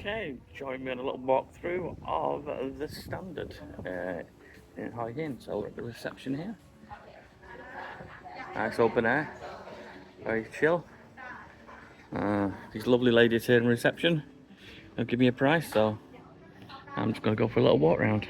Okay, join me on a little walkthrough of the Standard in Hua Hin. So we're at the reception here. Nice open air, very chill. These lovely ladies here in reception have given me a price, so I'm just going to go for a little walk round.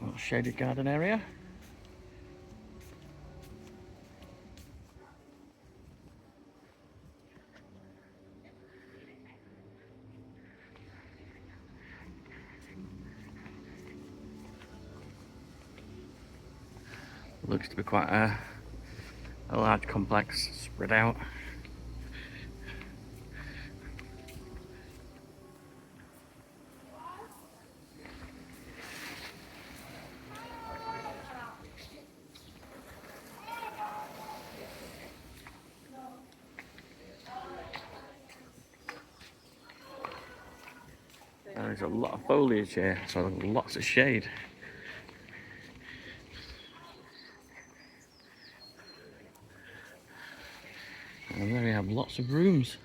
A little shaded garden area. Looks to be quite a large complex spread out. There's a lot of foliage here, so lots of shade. And then we have lots of rooms.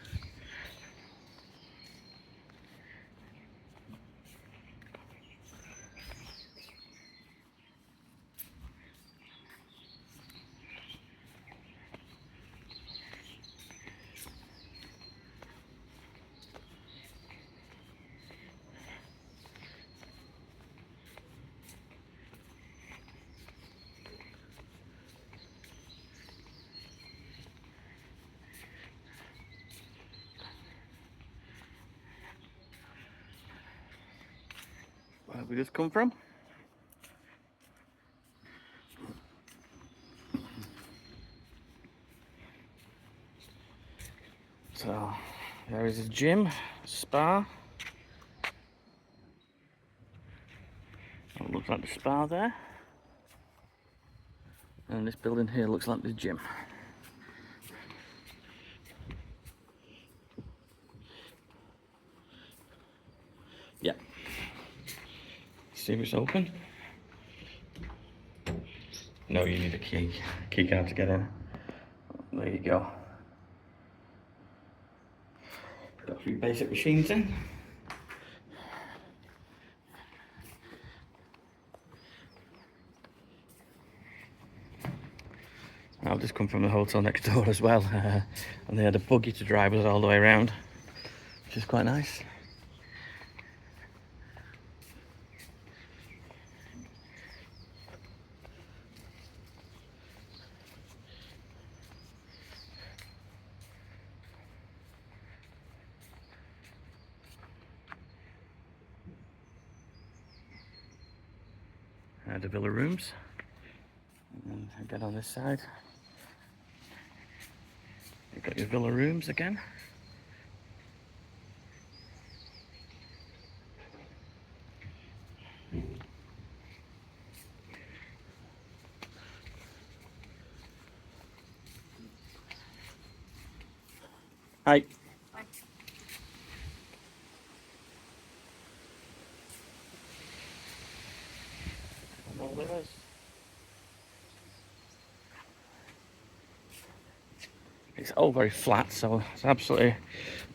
Where have we just come from? So there is a gym, spa. It looks like the spa there. And this building here looks like the gym. Yeah. See if it's open. No, you need a key card to get in. There you go. Got a few basic machines in. I've just come from the hotel next door as well, and they had a buggy to drive us all the way around, which is quite nice. The villa rooms, and again on this side you've got your villa rooms again. Hi. It's all very flat, so it's absolutely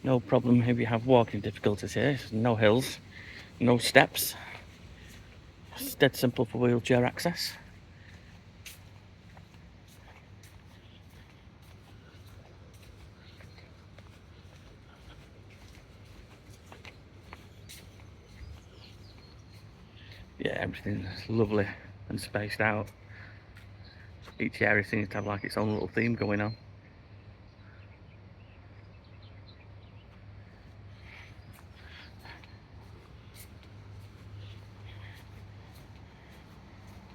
no problem if you have walking difficulties here. There's no hills, no steps. It's dead simple for wheelchair access. Yeah, everything's lovely and spaced out. Each area seems to have like its own little theme going on.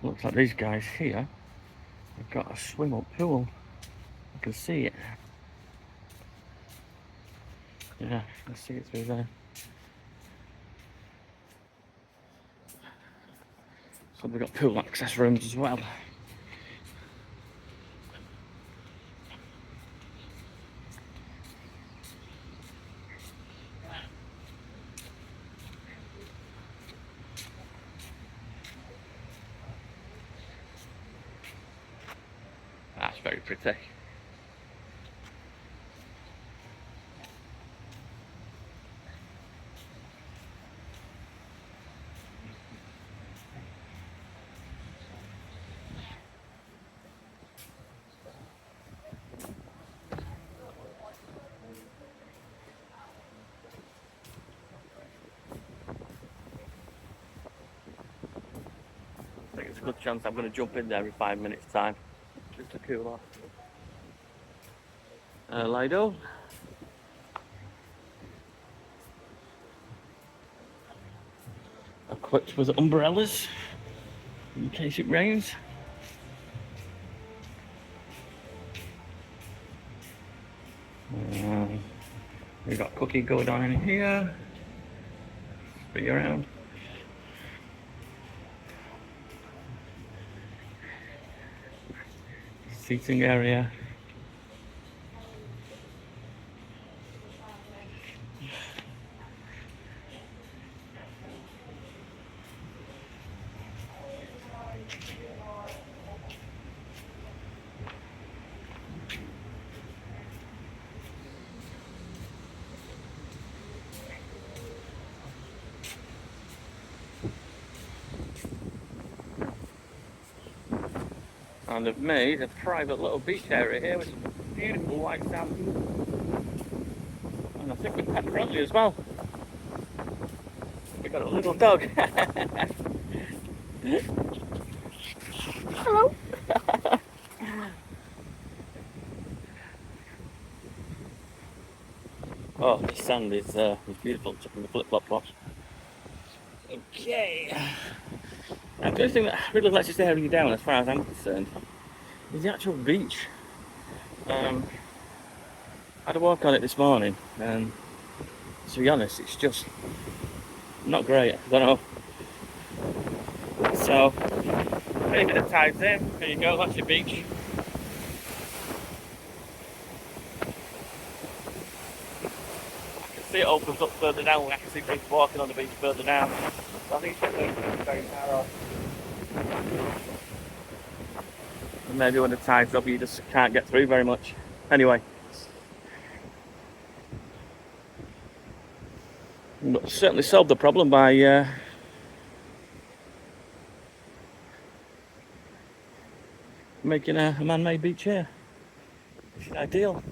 Looks like these guys here have got a swim-up pool. I can see it. Yeah, I see it through there. So we've got pool access rooms as well. pretty. I think it's a good chance I'm going to jump in there in 5 minutes time just to cool off. Lido. Equipped with umbrellas in case it rains. We've got cookie going on in here. Spin around. Seating area. And they've made a private little beach area here with some beautiful white sand. And I think we're pet friendly as well. We've got a little dog. Hello. Oh, the sand is beautiful, checking the flip-flop flops. Okay. And the only thing that really lets this area down, as far as I'm concerned, is the actual beach. I had a walk on it this morning, and to be honest, it's just not great. I don't know. So, maybe the tide's in. There you go, that's your beach. I can see it opens up further down. I can see people walking on the beach further down. So I think it's very narrow. And maybe when the tide's up, you just can't get through very much. Anyway. But certainly solved the problem by making a man-made beach here. It's ideal.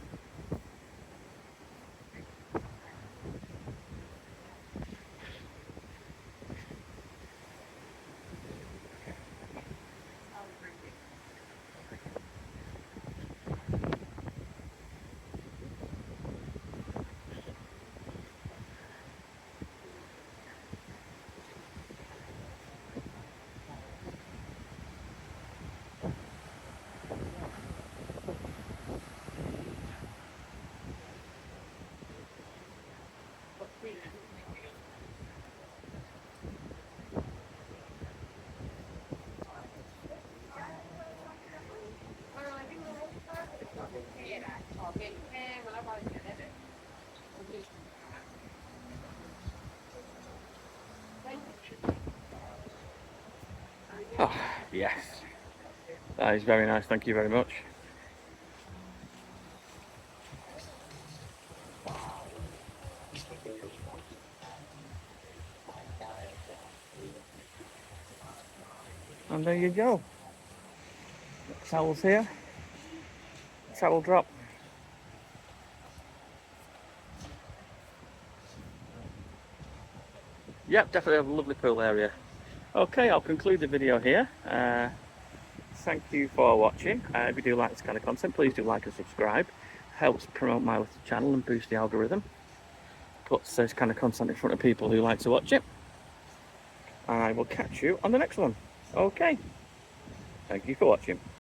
Oh, yes. That is very nice, thank you very much. And there you go. Towels here. Towel drop. Yep, definitely a lovely pool area. Okay, I'll conclude the video here. Thank you for watching. If you do like this kind of content, please do like and subscribe. Helps promote my little channel and boost the algorithm. Puts this kind of content in front of people who like to watch it. I will catch you on the next one. Okay. Thank you for watching.